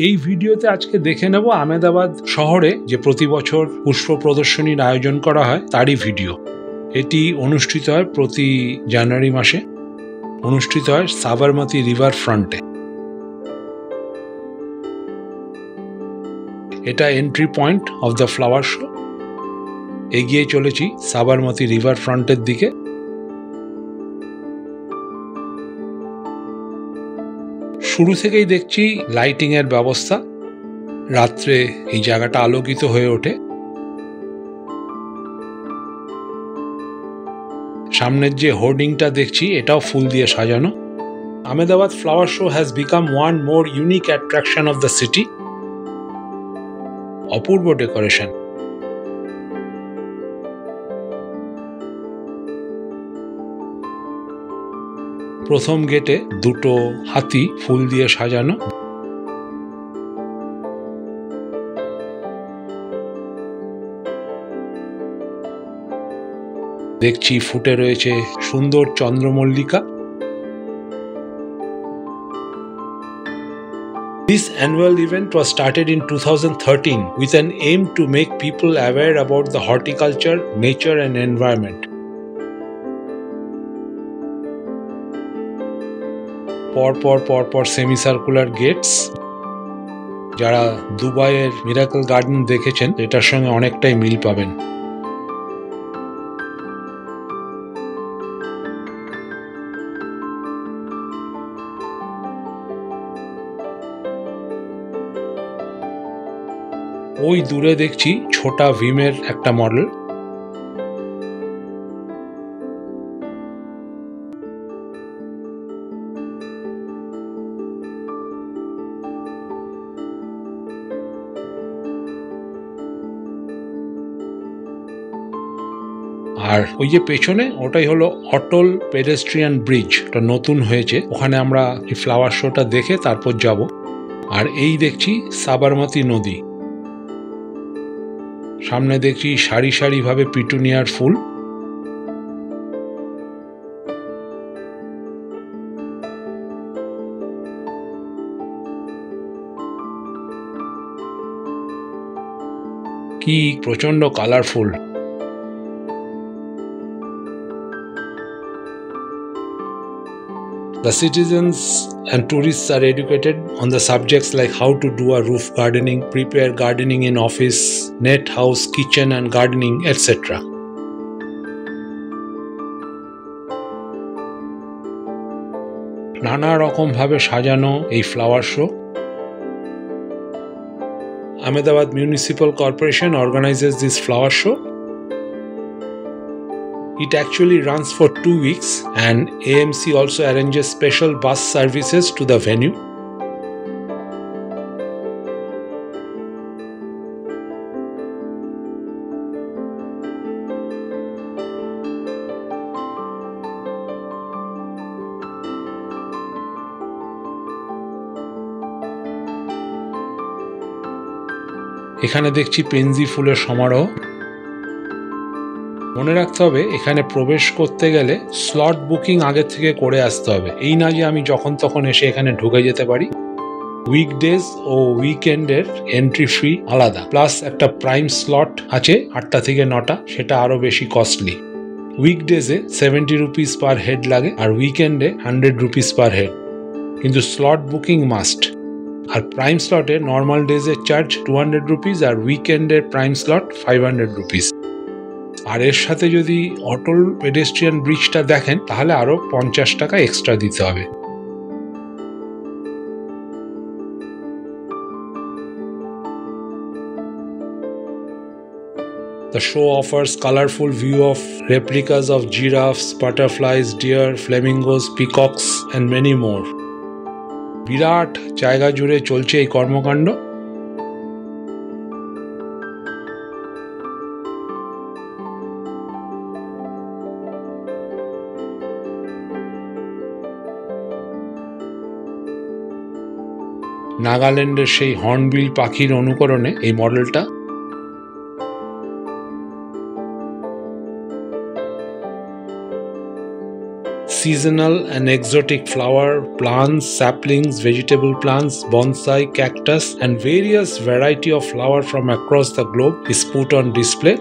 এই ভিডিওতে আজকে দেখে নেব আহমেদাবাদ শহরে যে প্রতি বছর পুষ্প প্রদর্শনীর আয়োজন করা হয় তারই ভিডিও। এটি অনুষ্ঠিত হয় প্রতি জানুয়ারি মাসে, অনুষ্ঠিত হয় সাবরমতী রিভার ফ্রন্টে। এটা entry point of the flower show. এগিয়ে চলেছি সাবরমতী রিভার ফ্রন্টের দিকে। শুরু থেকেই দেখছি লাইটিং এর ব্যবস্থা, রাত্রে এই জায়গাটা আলোকিত হয়ে ওঠে। সামনের যে হোর্ডিংটা দেখছি এটাও ফুল দিয়ে সাজানো। Ahmedabad Flower Show has become one more unique attraction of the city. Apurba decoration. প্রথম গেটে দুটো হাতি ফুল দিয়ে সাজানো। দেখছি ফুটে রয়েছে সুন্দর চন্দ্রমল্লিকা। This annual event was started in 2013 with an aim to make people aware about the horticulture, nature and environment. পরপর সেমি-সার্কুলার গেটস। যারা দুবাইয়ের মিরাকল গার্ডেন দেখেছেন এটার সঙ্গে অনেকটাই মিল পাবেন। ওই দূরে দেখছি ছোটা ভীমের একটা মডেল। আর ওই যে পেছনে ওটাই হলো অটল পেডেস্ট্রিয়ান ব্রিজ, ওটা নতুন হয়েছে। ওখানে আমরা এই ফ্লাওয়ার শোটা দেখে তারপর যাব। আর এই দেখছি সাবরমতী নদী। সামনে দেখছি সারি সারি ভাবে পিটুনিয়ার ফুল। কি প্রচন্ড colourful. The citizens and tourists are educated on the subjects like how to do a roof gardening, prepare gardening in office, net house, kitchen and gardening, etc. নানা রকম ভাবে সাজানো এই flower show. Ahmedabad Municipal Corporation organizes this flower show. It actually runs for 2 weeks and AMC also arranges special bus services to the venue. এখানে দেখছি pansy ফুলের সমারোহ। মনে রাখতে হবে এখানে প্রবেশ করতে গেলে স্লট বুকিং আগে থেকে করে আসতে হবে। এই না যে আমি যখন তখন এসে এখানে ঢুকে যেতে পারি। উইকডেজ ও উইকেন্ডের এন্ট্রি ফি আলাদা, প্লাস একটা প্রাইম স্লট আছে 8টা থেকে 9টা, সেটা আরো বেশি কস্টলি। উইকডেজে 70 রুপিস পার হেড লাগে আর উইকেন্ডে 100 রুপিস পার হেড, কিন্তু স্লট বুকিং মাস্ট। আর প্রাইম স্লটে নর্মাল ডেজের চার্জ 200 রুপিস আর উইকেন্ডের প্রাইম স্লট 500 রুপিস। আর এর সাথে যদি অটল পেডেস্ট্রিয়ান ব্রিজটা দেখেন তাহলে আরো 50 টাকা এক্সট্রা দিতে হবে। The show offers colorful view of replicas of giraffes, butterflies, deer, flamingos, peacocks and many more. বিরাট জায়গা জুড়ে চলছে এই কর্মকাণ্ড। নাগাল্যান্ডের সেই হর্নবিল পাখির অনুকরণে এই মডেলটা। seasonal and exotic flower, plants, saplings, vegetable plants, bonsai, cactus, and various variety of flower from across the globe is put on display.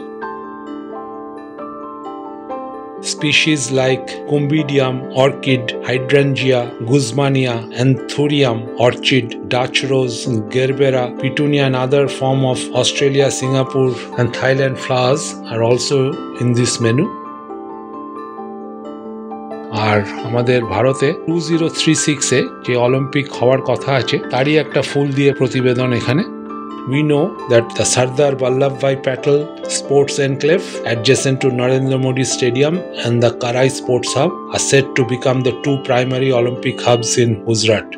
Species like Cymbidium, orchid, hydrangea, guzmania, anthurium, orchid, Dutch rose, gerbera, petunia and other form of Australia, Singapore and Thailand flowers are also in this menu. আর আমাদের ভারতে 2036 এ যে Olympic হওয়ার কথা আছে তারই একটা ফুল দিয়ে প্রতিবেদন এখানে। We know that the Sardar Vallabhbhai Patel Sports Enclave adjacent to Narendra Modi Stadium and the Karai Sports Hub are set to become the two primary Olympic hubs in Gujarat.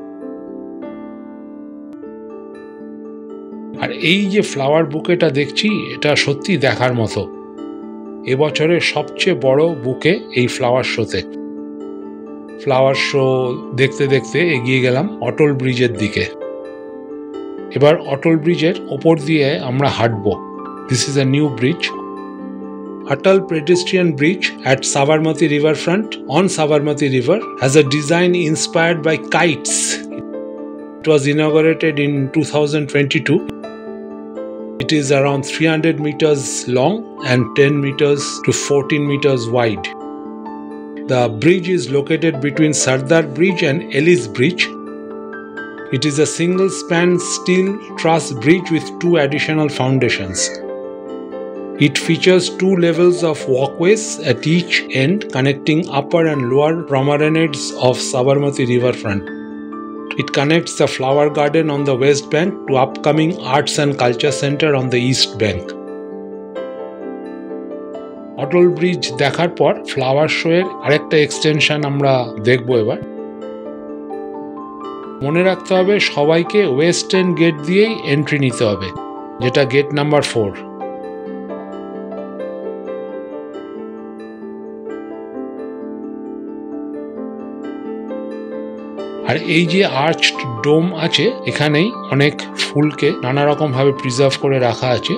আর এই যে ফ্লাওয়ার বুকেটা দেখছি এটা সত্যি দেখার মতো। এবছরের সবচেয়ে বড় বুকে এই ফ্লাওয়ার শোতে। ফ্লাওয়ার শো দেখতে দেখতে এগিয়ে গেলাম অটল ব্রিজের দিকে। এবার অটল ব্রিজের ওপর দিয়ে আমরা হাঁটবো। This is a new bridge. Atal Pedestrian Bridge at Sabarmati Riverfront on Sabarmati River has a design inspired by kites. It was inaugurated in 2022. It is around 300 meters long and 10 meters to 14 meters wide. The bridge is located between Sardar Bridge and Ellis Bridge. It is a single-span steel truss bridge with two additional foundations. It features two levels of walkways at each end connecting upper and lower promenades of Sabarmati Riverfront. It connects the flower garden on the west bank to upcoming Arts and Culture Center on the east bank. Atal bridge দেখার পর flower show এর আরেকটা extension আমরা দেখব এবার। মনে রাখতে হবে সবাইকে ওয়েস্ট এন্ড গেট দিয়েই এন্ট্রি নিতে হবে, যেটা গেট নাম্বার 4। আর এই যে আর্চড ডোম আছে এখানেই অনেক ফুলকে নানা রকম ভাবে প্রিজার্ভ করে রাখা আছে।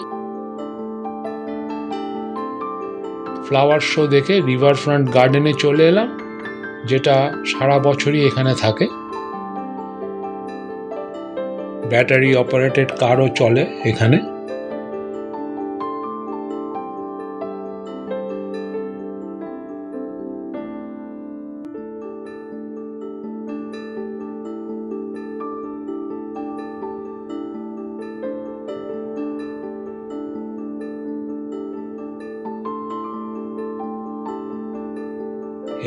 ফ্লাওয়ার শো দেখে রিভারফ্রন্ট গার্ডেনে চলে এলাম, যেটা সারা বছরই এখানে থাকে। ব্যাটারি অপারেটেড কারও চলে এখানে।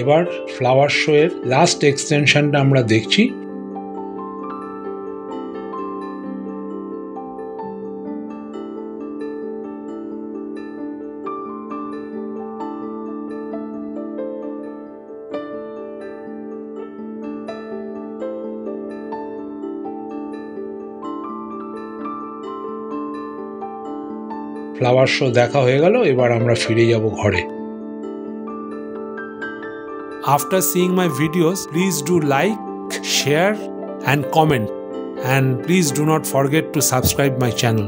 এবার ফ্লাওয়ার শো এর লাস্ট এক্সটেনশনটা আমরা দেখছি। ফ্লাওয়ার শো দেখা হয়ে গেল, এবার আমরা ফিরে যাব ঘরে। After seeing my videos, please do like, share and comment, and please do not forget to subscribe my channel.